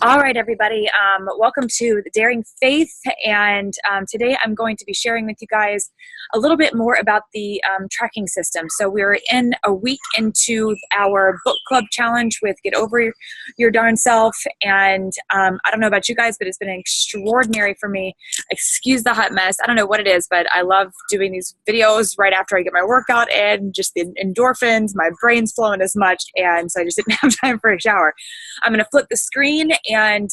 All right, everybody. Welcome to the Daring Faith. And today I'm going to be sharing with you guys a little bit more about the tracking system. So we're in a week into our book club challenge with Get Over Your Darn Self. And I don't know about you guys, but it's been extraordinary for me. Excuse the hot mess. I don't know what it is, but I love doing these videos right after I get my workout in, just the endorphins, my brain's flowing as much. And so I just didn't have time for a shower. I'm going to flip the screen and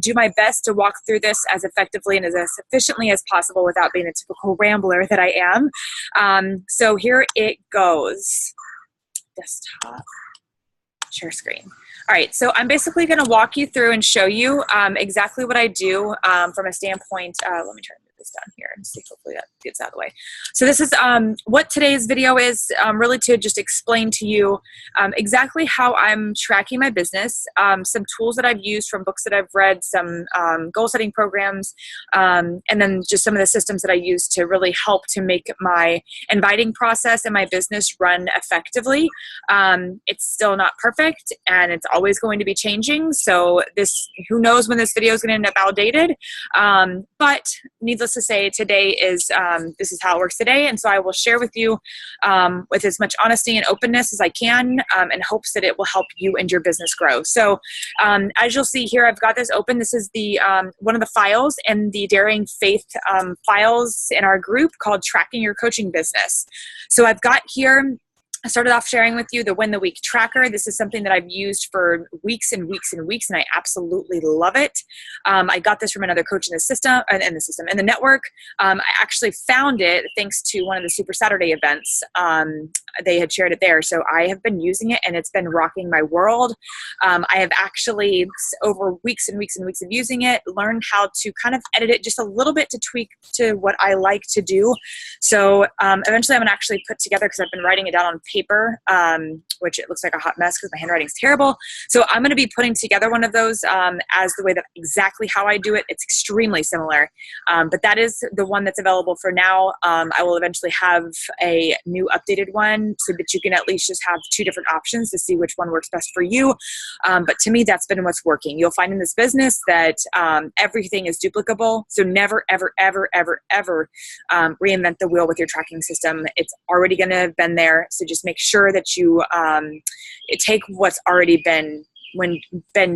do my best to walk through this as effectively and as efficiently as possible without being a typical rambler that I am. So here it goes. Desktop, share screen. All right, so I'm basically going to walk you through and show you exactly what I do from a standpoint. Let me try to move this down here and see. Hopefully that gets out of the way. So this is what today's video is, really to just explain to you exactly how I'm tracking my business, some tools that I've used from books that I've read, some goal setting programs, and then just some of the systems that I use to really help to make my inviting process and my business run effectively. It's still not perfect, and it's always going to be changing. So who knows when this video is going to end up outdated. But needless to say, today is, this is how it works today. And so I will share with you with as much honesty and openness as I can in hopes that it will help you and your business grow. So as you'll see here, I've got this open. This is the one of the files in the Daring Faith files in our group called Tracking Your Coaching Business. So I've got here, I started off sharing with you the Win the Week tracker. This is something that I've used for weeks and weeks and weeks, and I absolutely love it. I got this from another coach in the network. I actually found it thanks to one of the Super Saturday events. They had shared it there. So I have been using it, and it's been rocking my world. I have actually, over weeks and weeks and weeks of using it, learned how to kind of edit it just a little bit to tweak to what I like to do. So eventually I'm going to actually put together, because I've been writing it down on paper, which it looks like a hot mess because my handwriting's terrible. So I'm going to be putting together one of those as the way that exactly how I do it. It's extremely similar, but that is the one that's available for now. I will eventually have a new updated one so that you can at least just have two different options to see which one works best for you. But to me, that's been what's working. You'll find in this business that everything is duplicable. So never, ever, ever, ever, ever reinvent the wheel with your tracking system. It's already going to have been there. So just make sure that you take what's already been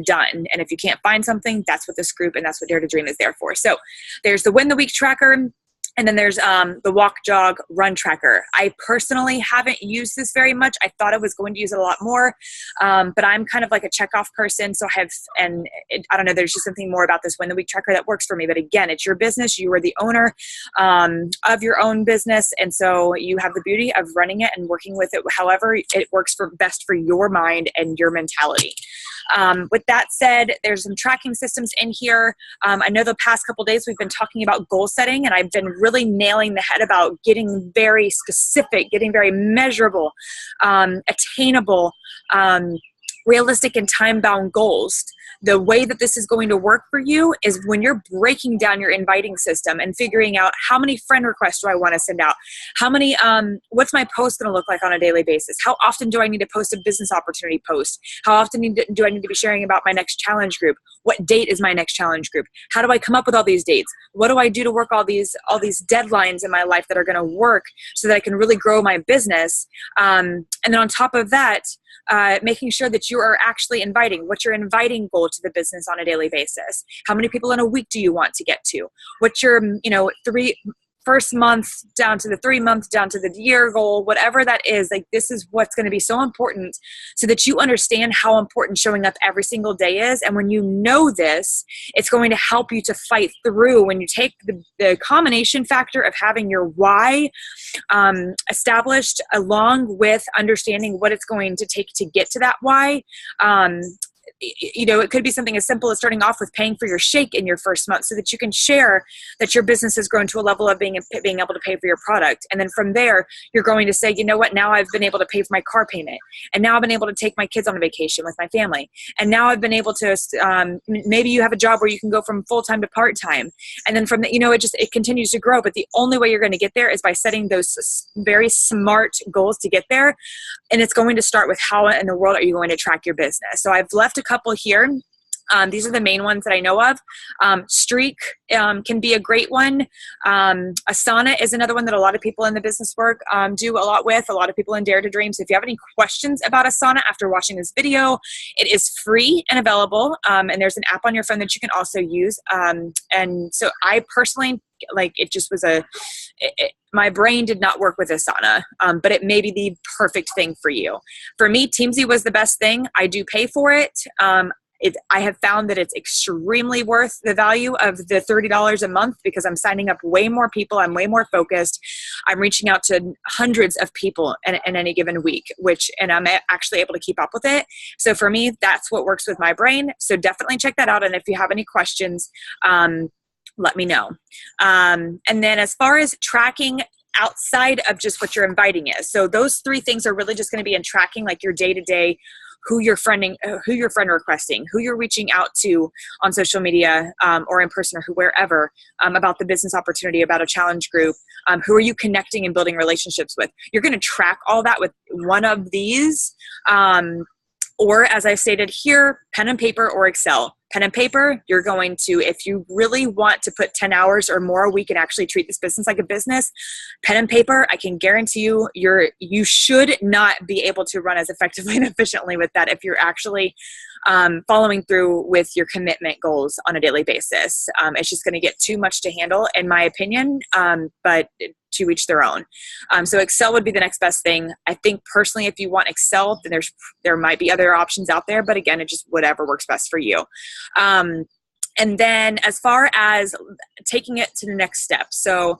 done. And if you can't find something, that's what this group and that's what Dare to Dream is there for. So there's the Win the Week tracker. And then there's the Walk, Jog, Run tracker. I personally haven't used this very much. I thought I was going to use it a lot more, but I'm kind of like a checkoff person. So I don't know, there's just something more about this Win the Week tracker that works for me. But again, it's your business. You are the owner of your own business. And so you have the beauty of running it and working with it however it works best for your mind and your mentality. With that said, there's some tracking systems in here. I know the past couple days we've been talking about goal setting, and I've been really nailing the head about getting very specific, getting very measurable, attainable, realistic and time-bound goals. The way that this is going to work for you is when you're breaking down your inviting system and figuring out how many friend requests do I want to send out? How many, what's my post going to look like on a daily basis? How often do I need to post a business opportunity post? How often do I need to be sharing about my next challenge group? What date is my next challenge group? How do I come up with all these dates? What do I do to work all these deadlines in my life that are going to work so that I can really grow my business? And then on top of that, making sure that you are actually inviting. What's your inviting goal to the business on a daily basis? How many people in a week do you want to get to? What's your, first month down to the 3 month down to the year goal, whatever that is, like this is what's going to be so important so that you understand how important showing up every single day is. And when you know this, it's going to help you to fight through when you take the combination factor of having your why established along with understanding what it's going to take to get to that why. It could be something as simple as starting off with paying for your shake in your first month so that you can share that your business has grown to a level of being able to pay for your product. And then from there, you're going to say, you know what, now I've been able to pay for my car payment. And now I've been able to take my kids on a vacation with my family. And now I've been able to, maybe you have a job where you can go from full-time to part-time. And then from the, it continues to grow. But the only way you're going to get there is by setting those very smart goals to get there. And it's going to start with how in the world are you going to track your business. So I've left a couple here. These are the main ones that I know of. Streak can be a great one. Asana is another one that a lot of people in the business work do a lot with, a lot of people in Dare to Dream. So if you have any questions about Asana after watching this video, it is free and available. And there's an app on your phone that you can also use. And so I personally, like, it just was my brain did not work with Asana, but it may be the perfect thing for you. For me, Teamsy was the best thing. I do pay for it. I have found that it's extremely worth the value of the $30 a month because I'm signing up way more people. I'm way more focused. I'm reaching out to hundreds of people in any given week, and I'm actually able to keep up with it. So for me, that's what works with my brain. So definitely check that out. And if you have any questions, let me know. And then as far as tracking outside of just what your inviting is, so those three things are really just going to be in tracking, like your day-to-day, who you're friend requesting, who you're reaching out to on social media or in person or wherever about the business opportunity, about a challenge group, who are you connecting and building relationships with. You're going to track all that with one of these. Or as I stated here, pen and paper or Excel. Pen and paper, you're going to, if you really want to put 10 hours or more a week and actually treat this business like a business, pen and paper, I can guarantee you should not be able to run as effectively and efficiently with that if you're actually following through with your commitment goals on a daily basis. It's just going to get too much to handle, in my opinion, but to each their own. So Excel would be the next best thing. I think personally, if you want Excel, then there might be other options out there, but again, it just whatever works best for you. And then as far as taking it to the next step, so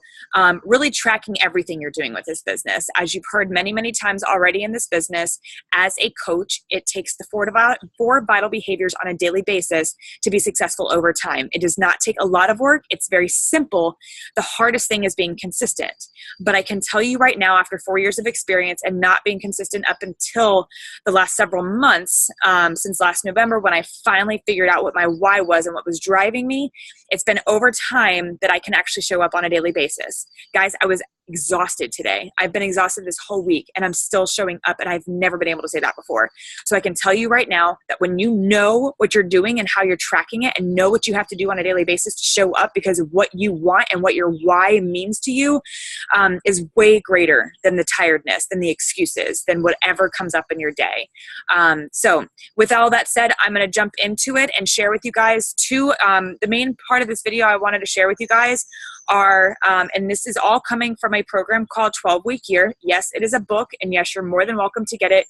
really tracking everything you're doing with this business. As you've heard many, many times already in this business, as a coach, it takes the four vital behaviors on a daily basis to be successful over time. It does not take a lot of work. It's very simple. The hardest thing is being consistent. But I can tell you right now, after 4 years of experience and not being consistent up until the last several months, since last November, when I finally figured out what my why was and what was driving me, it's been over time that I can actually show up on a daily basis. Guys, I was exhausted today. I've been exhausted this whole week and I'm still showing up, and I've never been able to say that before. So I can tell you right now that when you know what you're doing and how you're tracking it and know what you have to do on a daily basis to show up because of what you want and what your why means to you, is way greater than the tiredness, than the excuses, than whatever comes up in your day. So with all that said, I'm going to jump into it and share with you guys the main part of this video I wanted to share with you guys are, and this is all coming from a program called 12-Week Year. Yes, it is a book, and yes, you're more than welcome to get it.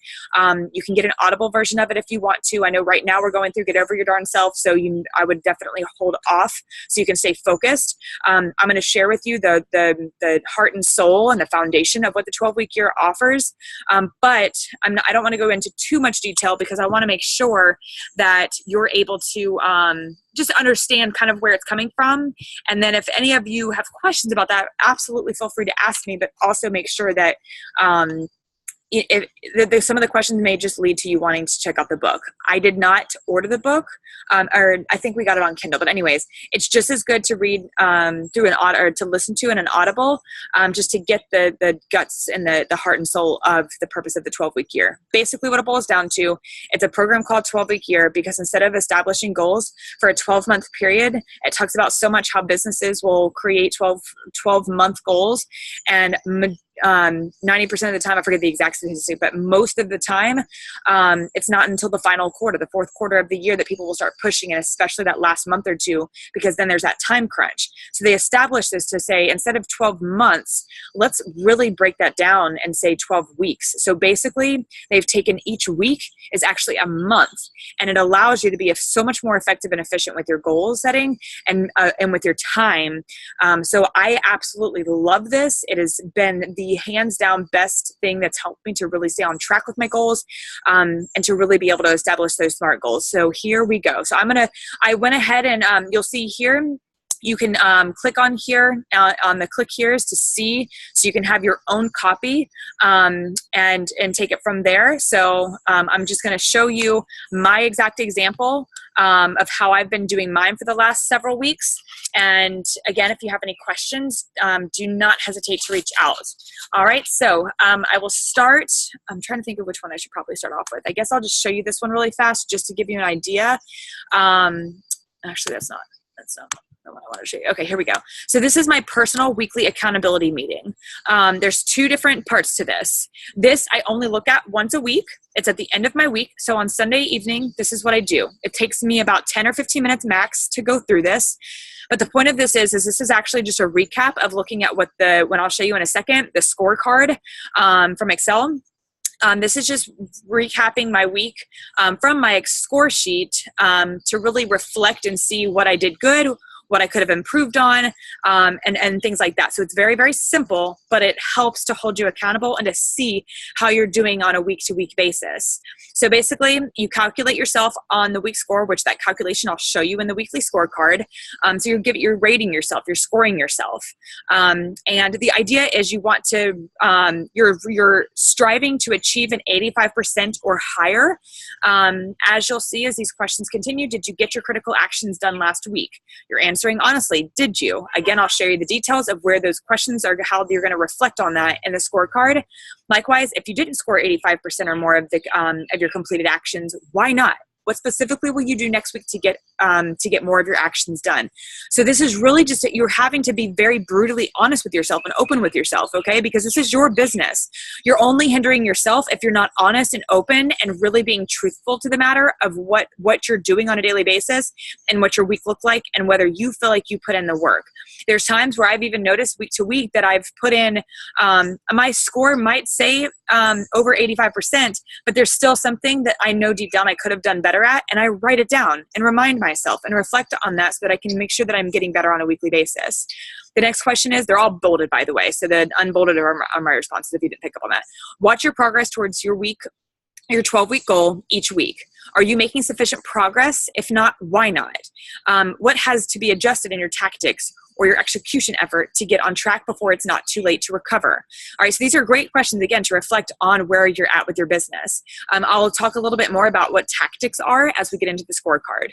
You can get an Audible version of it if you want to. I know right now we're going through Get Over Your Darn Self, so I would definitely hold off so you can stay focused. I'm going to share with you the heart and soul and the foundation of what the 12-Week Year offers, but I don't want to go into too much detail because I want to make sure that you're able to just understand kind of where it's coming from. And then if any of you have questions about that, absolutely feel free to ask me, but also make sure that some of the questions may just lead to you wanting to check out the book. I did not order the book, or I think we got it on Kindle. But anyways, it's just as good to read through or to listen to in an Audible, just to get the guts and the heart and soul of the purpose of the 12-Week Year. Basically, what it boils down to, it's a program called 12-Week Year because instead of establishing goals for a 12-month period, it talks about so much how businesses will create 12-month goals, and 90% of the time, I forget the exact statistic, but most of the time, it's not until the final quarter, the fourth quarter of the year, that people will start pushing, and especially that last month or two, because then there's that time crunch. So they established this to say, instead of 12 months, let's really break that down and say 12 weeks. So basically, they've taken each week is actually a month, and it allows you to be so much more effective and efficient with your goal setting and with your time. So I absolutely love this. It has been the hands down best thing that's helped me to really stay on track with my goals, and to really be able to establish those SMART goals. So here we go. So I went ahead and you'll see here, you can click on here on the click here's to see, so you can have your own copy and take it from there. So I'm just going to show you my exact example of how I've been doing mine for the last several weeks. And again, if you have any questions, do not hesitate to reach out. All right, so I will start. I'm trying to think of which one I should probably start off with. I guess I'll just show you this one really fast just to give you an idea. Actually, that's not what I want to show you. Okay, here we go. So this is my personal weekly accountability meeting. There's two different parts to this. This I only look at once a week. It's at the end of my week. So on Sunday evening, this is what I do. It takes me about 10 or 15 minutes max to go through this. But the point of this is this is actually just a recap of looking at what when I'll show you in a second, the scorecard from Excel. This is just recapping my week from my score sheet to really reflect and see what I did good, what I could have improved on, and things like that. So it's very, very simple, but it helps to hold you accountable and to see how you're doing on a week-to-week basis. So basically, you calculate yourself on the week score, which that calculation I'll show you in the weekly scorecard. So you're rating yourself, you're scoring yourself. And the idea is you want to, you're striving to achieve an 85% or higher. As you'll see as these questions continue, did you get your critical actions done last week? Your answering honestly, did you? Again, I'll share you the details of where those questions are, how you're going to reflect on that in the scorecard. Likewise, if you didn't score 85% or more of your completed actions, why not? What specifically will you do next week to get more of your actions done? So this is really just that you're having to be very brutally honest with yourself and open with yourself, okay? Because this is your business. You're only hindering yourself if you're not honest and open and really being truthful to the matter of what you're doing on a daily basis and what your week looked like and whether you feel like you put in the work. There's times where I've even noticed week to week that I've put in, my score might say over 85%, but there's still something that I know deep down I could have done better at, and I write it down and remind myself and reflect on that so that I can make sure that I'm getting better on a weekly basis. The next question is, they're all bolded, by the way, so the unbolded are my responses if you didn't pick up on that. Watch your progress towards your 12-week goal each week. Are you making sufficient progress? If not, why not? What has to be adjusted in your tactics or your execution effort to get on track before it's not too late to recover? All right, so these are great questions, again, to reflect on where you're at with your business. I'll talk a little bit more about what tactics are as we get into the scorecard.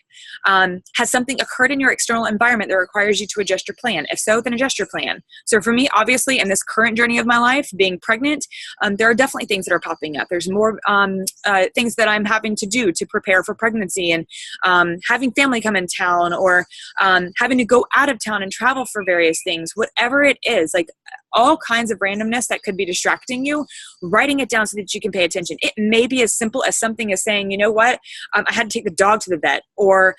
Has something occurred in your external environment that requires you to adjust your plan? If so, then adjust your plan. So for me, obviously, in this current journey of my life, being pregnant, there are definitely things that are popping up. There's more things that I'm having to do to prepare for pregnancy, and having family come in town, or having to go out of town and travel for various things, whatever it is, like all kinds of randomness that could be distracting you, writing it down so that you can pay attention. It may be as simple as something as saying, you know what, I had to take the dog to the vet, or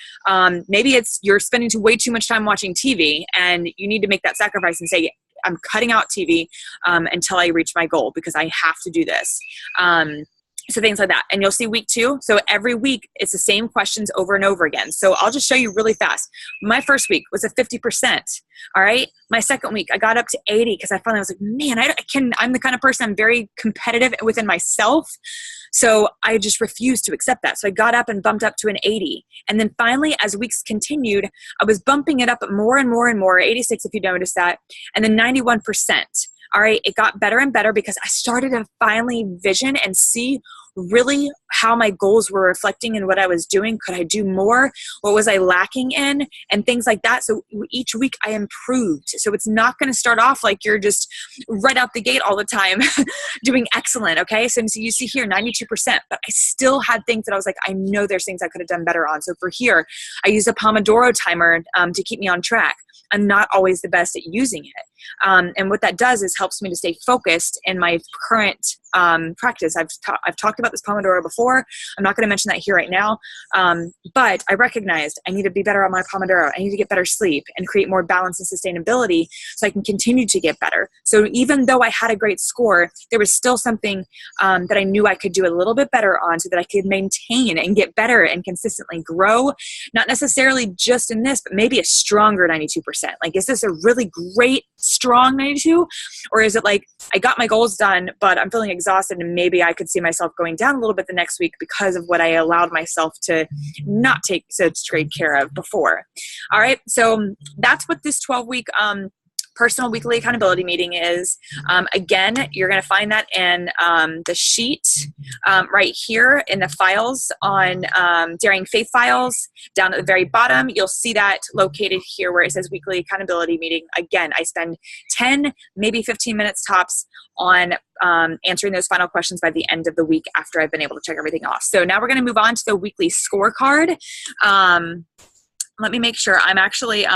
maybe it's you're spending way too much time watching TV and you need to make that sacrifice and say, I'm cutting out TV until I reach my goal because I have to do this. So things like that. And you'll see week 2. So every week it's the same questions over and over again. So I'll just show you really fast. My first week was a 50%. All right. My second week, I got up to 80 because I finally was like, man, I'm the kind of person, I'm very competitive within myself. So I just refused to accept that. So I got up and bumped up to an 80. And then finally, as weeks continued, I was bumping it up more and more and more, 86 if you notice that, and then 91%. All right, it got better and better because I started to finally vision and see really how my goals were reflecting in what I was doing. Could I do more? What was I lacking in? And things like that. So each week I improved. So it's not going to start off like you're just right out the gate all the time doing excellent. Okay. So you see here 92%, but I still had things that I was like, I know there's things I could have done better on. So for here, I used a Pomodoro timer to keep me on track. I'm not always the best at using it. And what that does is helps me to stay focused in my current practice. I've talked about this Pomodoro before. I'm not going to mention that here right now. But I recognized I need to be better on my Pomodoro. I need to get better sleep and create more balance and sustainability so I can continue to get better. So even though I had a great score, there was still something that I knew I could do a little bit better on so that I could maintain and get better and consistently grow. Not necessarily just in this, but maybe a stronger 92%. Like, is this a really great, strong 92? Or is it like, I got my goals done, but I'm feeling exhausted and maybe I could see myself going down a little bit the next week because of what I allowed myself to not take such great care of before. All right. So that's what this 12-week personal weekly accountability meeting is. Again, you're going to find that in the sheet right here in the files on Daring Faith files. Down at the very bottom, you'll see that located here where it says weekly accountability meeting. Again, I spend 10, maybe 15 minutes tops on answering those final questions by the end of the week after I've been able to check everything off. So now we're going to move on to the weekly scorecard. Let me make sure I'm actually,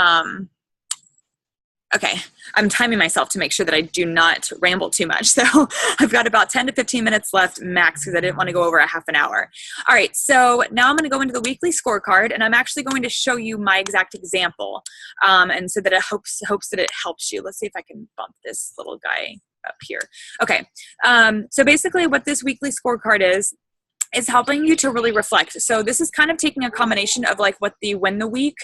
okay, I'm timing myself to make sure that I do not ramble too much. So I've got about 10 to 15 minutes left max because I didn't want to go over a half an hour. All right, so now I'm going to go into the weekly scorecard, and I'm actually going to show you my exact example. And so that it hopes that it helps you. Let's see if I can bump this little guy up here. Okay, so basically what this weekly scorecard is helping you to really reflect. So this is kind of taking a combination of like what the Win the Week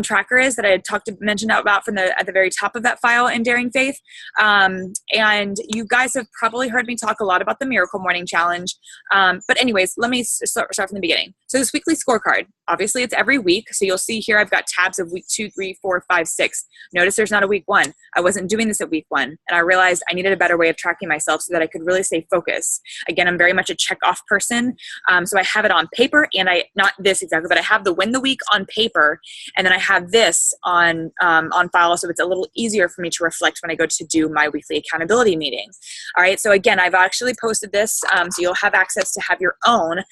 tracker is that I had mentioned about from at the very top of that file in Daring Faith. And you guys have probably heard me talk a lot about the Miracle Morning Challenge. But anyways, let me start from the beginning. So this weekly scorecard, obviously it's every week. So you'll see here I've got tabs of week 2, 3, 4, 5, 6. Notice there's not a week 1. I wasn't doing this at week 1. And I realized I needed a better way of tracking myself so that I could really stay focused. Again, I'm very much a check off person. So I have it on paper, and not this exactly, but I have the Win the Week on paper, and then I have this on file, so it's a little easier for me to reflect when I go to do my weekly accountability meeting. All right, so again, I've actually posted this, so you'll have access to have your own.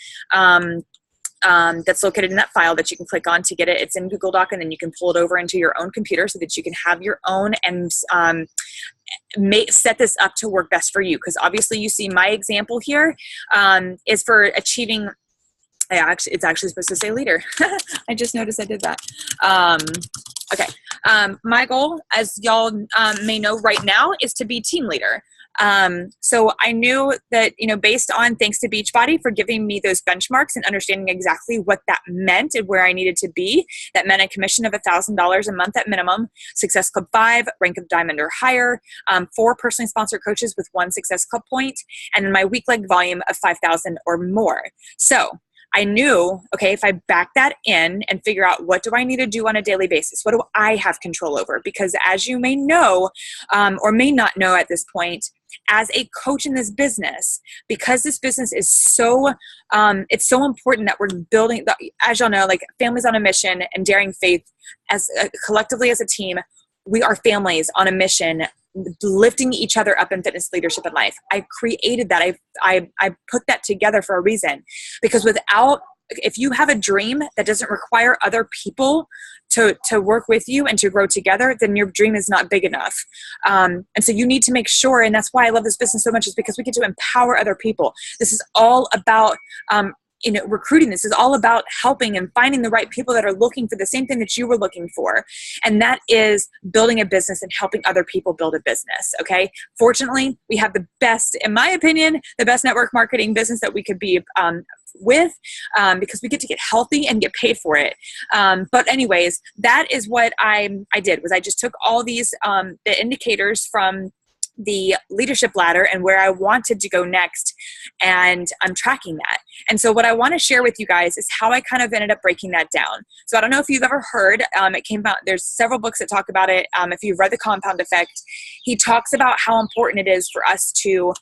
That's located in that file that you can click on to get it. It's in Google Doc, and then you can pull it over into your own computer so that you can have your own and set this up to work best for you. Because obviously you see my example here is for achieving, it's actually supposed to say leader. I just noticed I did that. Okay. My goal, as y'all may know right now, is to be team leader. So I knew that, based on thanks to Beachbody for giving me those benchmarks and understanding exactly what that meant and where I needed to be, that meant a commission of $1,000 a month at minimum, Success Club 5, rank of diamond or higher, 4 personally sponsored coaches with 1 Success Club point, and my week leg volume of 5,000 or more. So I knew, okay, if I back that in and figure out what do I need to do on a daily basis, what do I have control over? Because as you may know, or may not know at this point, as a coach in this business, because this business is so, it's so important that we're building, as y'all know, like Families on a Mission and Daring Faith, as collectively as a team, we are families on a mission, lifting each other up in fitness, leadership, and life. I created that. I put that together for a reason, because if you have a dream that doesn't require other people to work with you and to grow together, then your dream is not big enough. And so you need to make sure, and that's why I love this business so much, is because we get to empower other people. This is all about recruiting. This is all about helping and finding the right people that are looking for the same thing that you were looking for. And that is building a business and helping other people build a business. Okay. Fortunately, we have the best, in my opinion, the best network marketing business that we could be with, because we get to get healthy and get paid for it. But anyways, that is what I did, was I just took all these, the indicators from the leadership ladder and where I wanted to go next, and I'm tracking that. And so what I want to share with you guys is how I kind of ended up breaking that down. So I don't know if you've ever heard, it came out, there's several books that talk about it. If you've read The Compound Effect, he talks about how important it is for us to,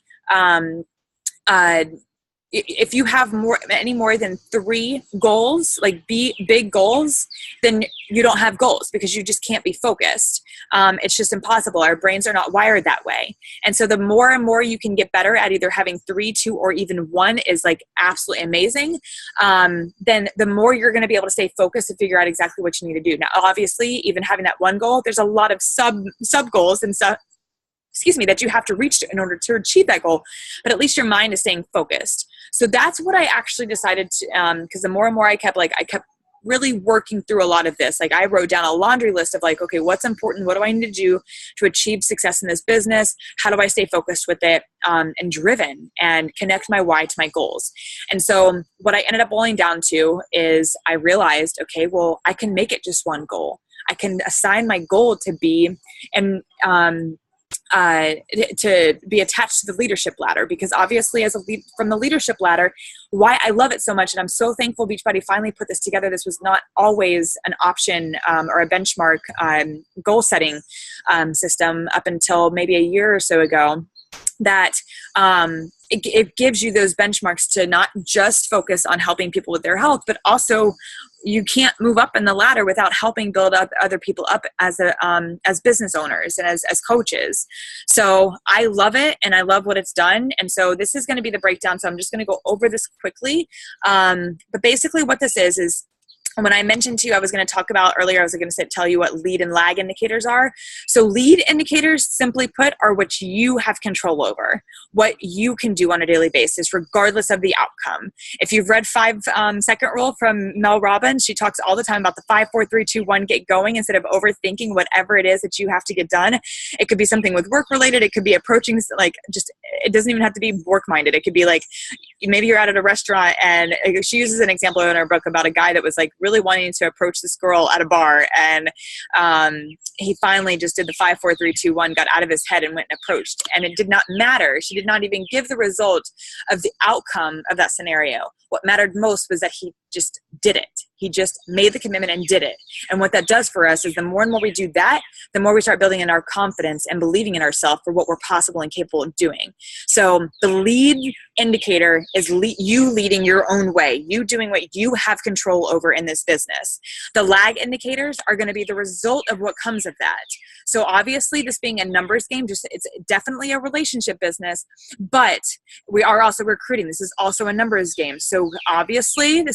if you have any more than 3 goals, like big goals, then you don't have goals, because you just can't be focused. It's just impossible. Our brains are not wired that way. And so the more and more you can get better at either having 3, 2, or even 1 is like absolutely amazing. Then the more you're going to be able to stay focused and figure out exactly what you need to do. Now, obviously, even having that 1 goal, there's a lot of sub goals and stuff, that you have to reach in order to achieve that goal. But at least your mind is staying focused. So that's what I actually decided to, because the more and more I kept really working through a lot of this. Like, I wrote down a laundry list of like, okay, what's important? What do I need to do to achieve success in this business? How do I stay focused with it, and driven, and connect my why to my goals? And so what I ended up boiling down to is I realized, okay, well, I can make it just 1 goal. I can assign my goal to be, and to be attached to the leadership ladder, because obviously as a lead from the leadership ladder, why I love it so much, and I'm so thankful Beachbody finally put this together. This was not always an option or a benchmark goal setting system up until maybe a year or so ago, that it gives you those benchmarks to not just focus on helping people with their health, but also you can't move up in the ladder without helping build up other people up as business owners and as coaches. So I love it, and I love what it's done. And so this is going to be the breakdown. So I'm just going to go over this quickly. But basically what this is when I mentioned to you, I was going to talk about earlier, I was going to tell you what lead and lag indicators are. So lead indicators, simply put, are what you have control over, what you can do on a daily basis, regardless of the outcome. If you've read 5-second rule from Mel Robbins, she talks all the time about the 5, 4, 3, 2, 1, get going, instead of overthinking whatever it is that you have to get done. It could be something with work related. It could be approaching, like, just, it doesn't even have to be work minded. It could be like, maybe you're out at a restaurant, and she uses an example in her book about a guy that was like really wanting to approach this girl at a bar, and he finally just did the 5, 4, 3, 2, 1, got out of his head and went and approached, and it did not matter. She did not even give the result of the outcome of that scenario. What mattered most was that he just did it. He just made the commitment and did it. And what that does for us is the more and more we do that, the more we start building in our confidence and believing in ourselves for what we're possible and capable of doing. So the lead indicator is you leading your own way, you doing what you have control over in this business. The lag indicators are going to be the result of what comes of that. So obviously, this being a numbers game, it's definitely a relationship business, but we are also recruiting. This is also a numbers game. So obviously, the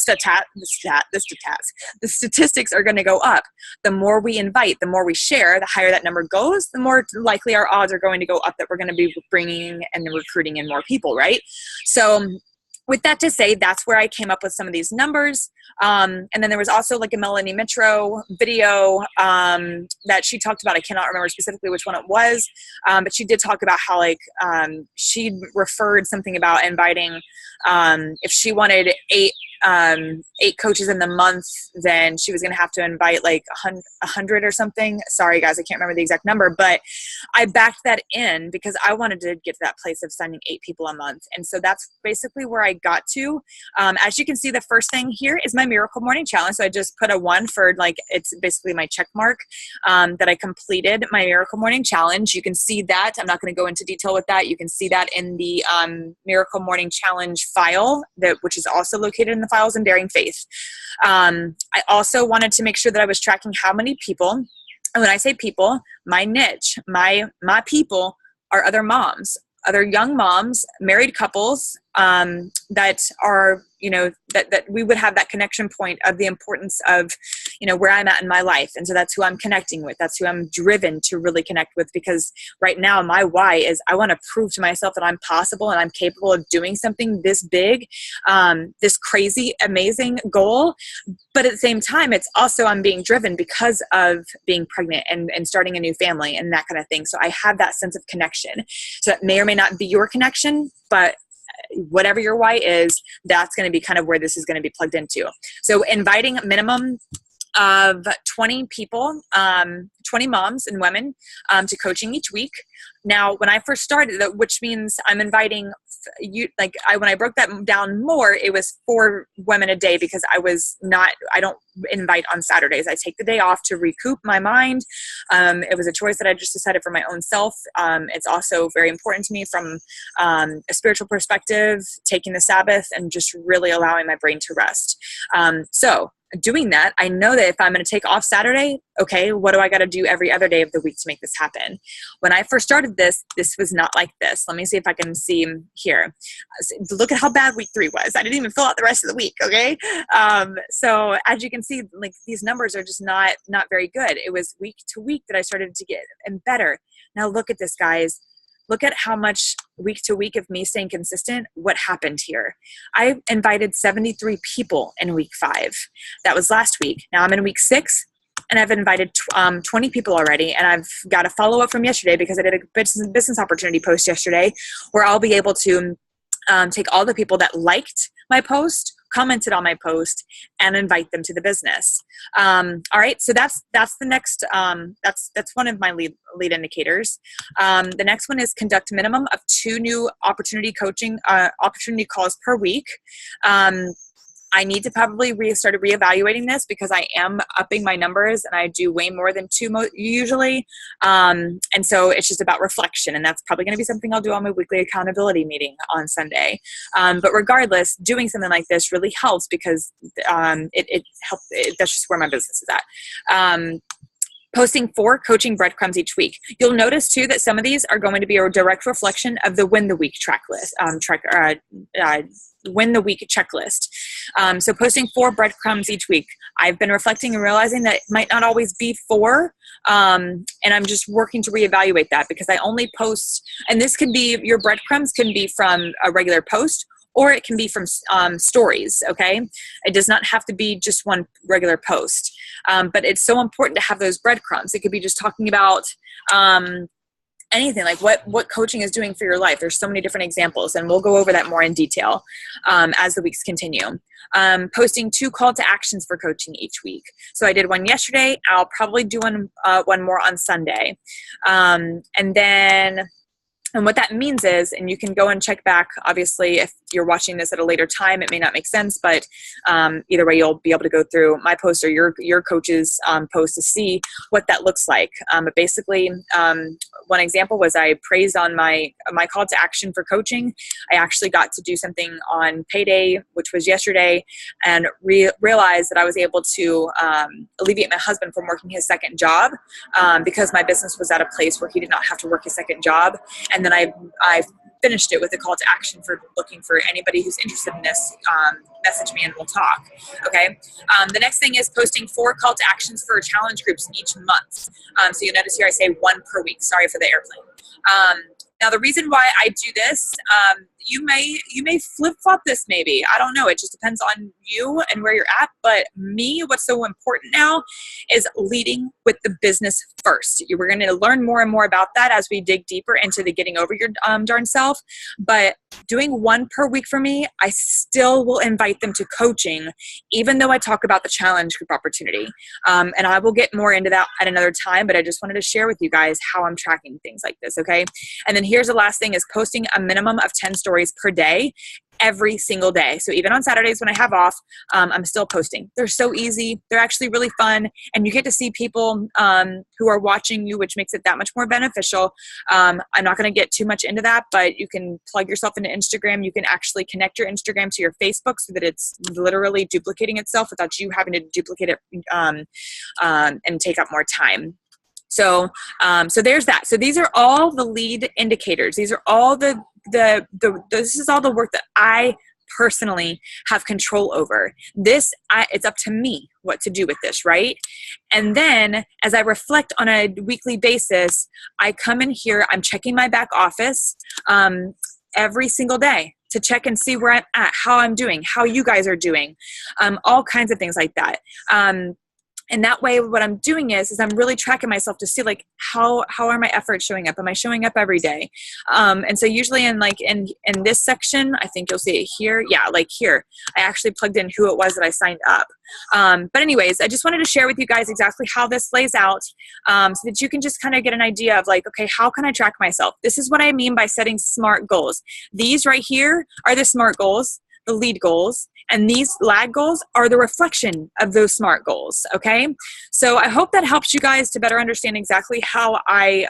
statistics are going to go up. The more we invite, the more we share, the higher that number goes, the more likely our odds are going to go up that we're going to be bringing and recruiting in more people, right? So with that to say, that's where I came up with some of these numbers. And then there was also like a Melanie Mitro video that she talked about. I cannot remember specifically which one it was, but she did talk about how she referred something about inviting, if she wanted 8 coaches in the month, then she was going to have to invite like 100 or something. Sorry guys, I can't remember the exact number, but I backed that in because I wanted to get to that place of sending 8 people a month. And so that's basically where I got to. As you can see, the first thing here is my Miracle Morning Challenge. So I just put a 1 for it's basically my check mark that I completed my Miracle Morning Challenge. You can see that. I'm not going to go into detail with that. You can see that in the Miracle Morning Challenge file, which is also located in the files in Daring Faith. I also wanted to make sure that I was tracking how many people, and when I say people, my niche, my people are other moms, other young moms, married couples that are, that we would have that connection point of the importance of, where I'm at in my life. And so that's who I'm connecting with. That's who I'm driven to really connect with, because right now my why is I want to prove to myself that I'm possible and I'm capable of doing something this big, this crazy, amazing goal. But at the same time, it's also I'm being driven because of being pregnant and starting a new family and that kind of thing. So I have that sense of connection. So that may or may not be your connection, but whatever your why is, that's going to be kind of where this is going to be plugged into. So inviting a minimum of 20 people, 20 moms and women to coaching each week. Now, when I first started, which means I'm inviting you, when I broke that down more, it was 4 women a day, because I don't invite on Saturdays. I take the day off to recoup my mind. It was a choice that I just decided for my own self. It's also very important to me from a spiritual perspective, taking the Sabbath and just really allowing my brain to rest. So doing that, I know that if I'm going to take off Saturday, okay, what do I got to do every other day of the week to make this happen? When I first started this was not like this. Let me see if I can see here. Look at how bad week 3 was. I didn't even fill out the rest of the week, okay? So as you can see, these numbers are just not very good. It was week to week that I started to get and better. Now look at this, guys. Look at how much week to week of me staying consistent, what happened here. I invited 73 people in week 5. That was last week. Now I'm in week 6 and I've invited 20 people already. And I've got a follow-up from yesterday because I did a business opportunity post yesterday where I'll be able to take all the people that liked my post commented on my post, and invite them to the business. All right, so that's the next, that's one of my lead indicators. The next one is conduct minimum of 2 new opportunity calls per week. I need to probably start reevaluating this because I am upping my numbers and I do way more than 2 usually. And so it's just about reflection, and that's probably going to be something I'll do on my weekly accountability meeting on Sunday. But regardless, doing something like this really helps because it helps. That's just where my business is at. Posting 4 coaching breadcrumbs each week. You'll notice too that some of these are going to be a direct reflection of the win the week win the week checklist. So posting 4 breadcrumbs each week. I've been reflecting and realizing that it might not always be 4. And I'm just working to reevaluate that because I only post, and this can be, your breadcrumbs can be from a regular post, or it can be from stories, okay? It does not have to be just one regular post. But it's so important to have those breadcrumbs. It could be just talking about anything, like what coaching is doing for your life. There's so many different examples, and we'll go over that more in detail as the weeks continue. Posting 2 call to actions for coaching each week. So I did one yesterday. I'll probably do one more on Sunday. And what that means is, and you can go and check back, obviously, if you're watching this at a later time, it may not make sense, but either way, you'll be able to go through my post or your coach's post to see what that looks like. But basically, one example was I praised on my call to action for coaching. I actually got to do something on payday, which was yesterday, and realized that I was able to alleviate my husband from working his second job because my business was at a place where he did not have to work his second job. And then I finished it with a call to action for looking for anybody who's interested in this, message me and we'll talk. Okay. The next thing is posting 4 call to actions for challenge groups each month. So you'll notice here I say 1 per week. Sorry for the airplane. Now the reason why I do this, you may flip-flop this maybe. I don't know. It just depends on you and where you're at. But me, what's so important now is leading with the business first. We're going to learn more and more about that as we dig deeper into the getting over your darn self. But doing 1 per week for me, I still will invite them to coaching, even though I talk about the challenge group opportunity. And I will get more into that at another time, but I just wanted to share with you guys how I'm tracking things like this, okay? And then here's the last thing is posting a minimum of 10 stories per day, every single day. So even on Saturdays when I have off, I'm still posting. They're so easy. They're actually really fun. And you get to see people who are watching you, which makes it that much more beneficial. I'm not going to get too much into that, but you can plug yourself into Instagram. You can actually connect your Instagram to your Facebook so that it's literally duplicating itself without you having to duplicate it and take up more time. So there's that. So these are all the lead indicators. These are all this is all the work that I personally have control over. It's up to me what to do with this, right? And then as I reflect on a weekly basis, I come in here, I'm checking my back office every single day to check and see where I'm at, how I'm doing, how you guys are doing, all kinds of things like that. And that way, what I'm doing is I'm really tracking myself to see like how are my efforts showing up? Am I showing up every day? And so usually in this section, I think you'll see it here. Yeah, like here, I actually plugged in who it was that I signed up. But anyways, I just wanted to share with you guys exactly how this lays out so that you can just kind of get an idea of like, okay, how can I track myself? This is what I mean by setting SMART goals. These right here are the SMART goals, the lead goals, and these lag goals are the reflection of those SMART goals, okay? So I hope that helps you guys to better understand exactly how I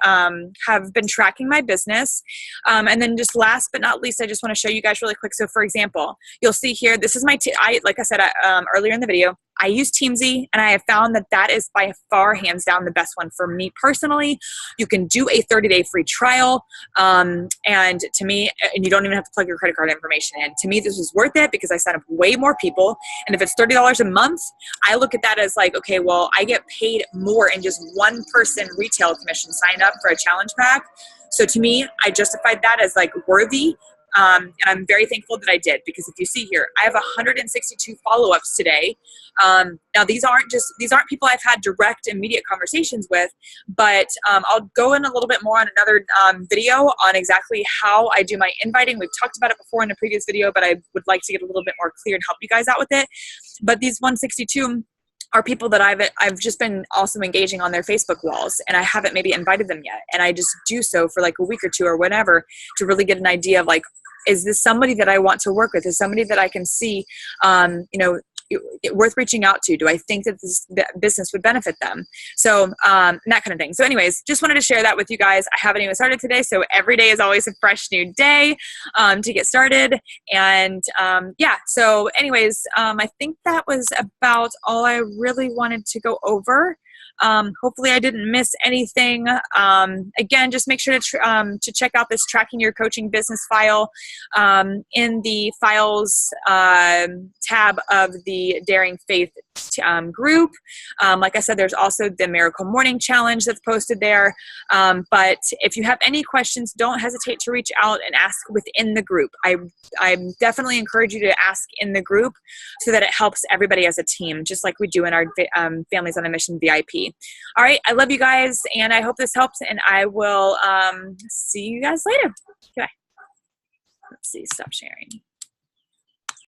have been tracking my business. And then just last but not least, I just want to show you guys really quick. So for example, you'll see here, this is my, like I said earlier in the video, I use Teamsy, and I have found that is by far, hands down, the best one for me personally. You can do a 30-day free trial, and to me, and you don't even have to plug your credit card information in. To me, this was worth it because I signed up way more people, and if it's $30 a month, I look at that as like, okay, well, I get paid more in just one person retail commission sign up for a challenge pack. So to me, I justified that as like worthy And I'm very thankful that I did, because if you see here, I have 162 follow-ups today. Now these aren't people I've had direct immediate conversations with, but I'll go in a little bit more on another video on exactly how I do my inviting. We've talked about it before in a previous video, but I would like to get a little bit more clear and help you guys out with it. But these 162 are people that I've just been also engaging on their Facebook walls, and I haven't maybe invited them yet. And I just do so for like a week or two or whatever to really get an idea of like, is this somebody that I want to work with? Is somebody that I can see, worth reaching out to? Do I think that this business would benefit them? So that kind of thing. So anyways, just wanted to share that with you guys. I haven't even started today, so every day is always a fresh new day to get started. And yeah, so anyways, I think that was about all I really wanted to go over. Hopefully I didn't miss anything. Again, just make sure to check out this Tracking Your Coaching Business file in the Files tab of the Daring Faith group. Like I said, there's also the Miracle Morning Challenge that's posted there. But if you have any questions, don't hesitate to reach out and ask within the group. I definitely encourage you to ask in the group so that it helps everybody as a team, just like we do in our Families on a Mission VIP. All right, I love you guys, and I hope this helps, and I will see you guys later. Goodbye. Let's see, stop sharing.